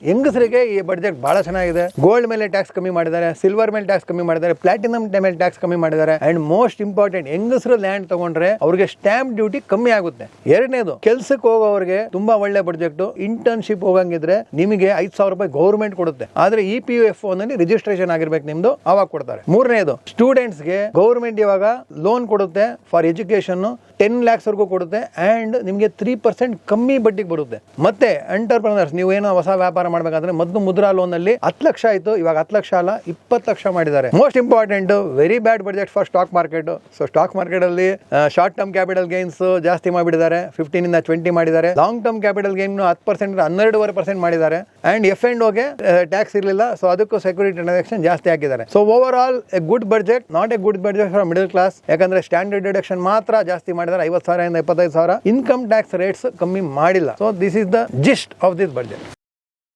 ಹೆಂಗಸರಿಗೆ ಈ ಬಡ್ಜೆಟ್ ಬಹಳ ಚೆನ್ನಾಗಿದೆ. ಗೋಲ್ಡ್ ಮೇಲೆ ಟ್ಯಾಕ್ಸ್ ಕಮ್ಮಿ ಮಾಡಿದ್ದಾರೆ, ಸಿಲ್ವರ್ ಮೇಲೆ ಟ್ಯಾಕ್ಸ್ ಕಮ್ಮಿ ಮಾಡಿದ್ದಾರೆ, ಪ್ಲಾಟಿನಂ ಮೇಲೆ ಟ್ಯಾಕ್ಸ್ ಕಮ್ಮಿ ಮಾಡಿದ್ದಾರೆ. ಅಂಡ್ ಮೋಸ್ಟ್ ಇಂಪಾರ್ಟೆಂಟ್, ಹೆಂಗಸರು ಲ್ಯಾಂಡ್ ತಗೊಂಡ್ರೆ ಅವ್ರಿಗೆ ಸ್ಟಾಂಪ್ ಡ್ಯೂಟಿ ಕಮ್ಮಿ ಆಗುತ್ತೆ. ಎರಡನೇದು, ಕೆಲ್ಸಕ್ಕೆ ಹೋಗೋರಿಗೆ ತುಂಬಾ ಒಳ್ಳೆ ಬಡ್ಜೆಟ್. ಇಂಟರ್ನ್ಶಿಪ್ ಹೋಗಂಗಿದ್ರೆ ನಿಮಗೆ 5,000 ರೂಪಾಯಿ ಗೌರ್ಮೆಂಟ್ ಕೊಡುತ್ತೆ. ಆದ್ರೆ EPFO ನಲ್ಲಿ ರಿಜಿಸ್ಟ್ರೇಷನ್ ಆಗಿರ್ಬೇಕು ನಿಮ್ದು, ಅವಾಗ ಕೊಡ್ತಾರೆ. ಮೂರನೇದು, ಸ್ಟೂಡೆಂಟ್ಸ್ ಗೆ ಗೌರ್ಮೆಂಟ್ ಇವಾಗ ಲೋನ್ ಕೊಡುತ್ತೆ ಫಾರ್ ಎಜುಕೇಶನ್, 10 lakhs ವರೆಗೂ ಕೊಡುತ್ತೆ. ಅಂಡ್ ನಿಮಗೆ 3% ಕಮ್ಮಿ ಬಡ್ಡಿಗೆ ಬರುತ್ತೆ. ಮತ್ತೆ ಎಂಟರ್ಪ್ರನರ್ಸ್, ನೀವು ಏನೋ ಹೊಸ ವ್ಯಾಪಾರ ಮಾಡ್ಬೇಕಂದ್ರೆ ಮೊದಲು ಮುದ್ರಾ ಲೋನ್ ಅಲ್ಲಿ 10 ಲಕ್ಷ ಆಯ್ತು, ಇವಾಗ 10 ಲಕ್ಷ ಅಲ್ಲ 20 ಲಕ್ಷ ಮಾಡಿದ್ದಾರೆ. Most important, very bad budget for stock market. So stock market ಅಲ್ಲಿ ಶಾರ್ಟ್ ಟರ್ಮ್ ಕ್ಯಾಪಿಟಲ್ ಗೇನ್ಸ್ ಜಾಸ್ತಿ ಮಾಡಿಬಿಟ್ಟಿದ್ದಾರೆ, 15 ಇಂದ 20 ಮಾಡಿದ್ದಾರೆ. ಲಾಂಗ್ ಟರ್ಮ್ ಕ್ಯಾಪಿಟಲ್ ಗೇನ್ 10% 12.5% ಮಾಡಿದ್ದಾರೆ. ಅಂಡ್ F&Oಗೆ ಟ್ಯಾಕ್ಸ್ ಇರಲಿಲ್ಲ, ಸೊ ಅದಕ್ಕೂ ಸೆಕ್ಯೂರಿಟಿ ಟ್ರಾನ್ಸಾಕ್ಷನ್ ಜಾಸ್ತಿ ಹಾಕಿದ್ದಾರೆ. So over all A good budget, not A good budget for middle class. ಯಾಕಂದ್ರೆ ಸ್ಟ್ಯಾಂಡರ್ಡ್ ಡಿಡಕ್ಷನ್ ಮಾತ್ರ ಜಾಸ್ತಿ ಮಾಡಿದ್ದಾರೆ, 50,000 ಇಂದ 25,000. ಇನ್ಕಮ್ ಟ್ಯಾಕ್ಸ್ ರೇಟ್ಸ್ ಕಮ್ಮಿ ಮಾಡಿಲ್ಲ. So this is the gist of this budget.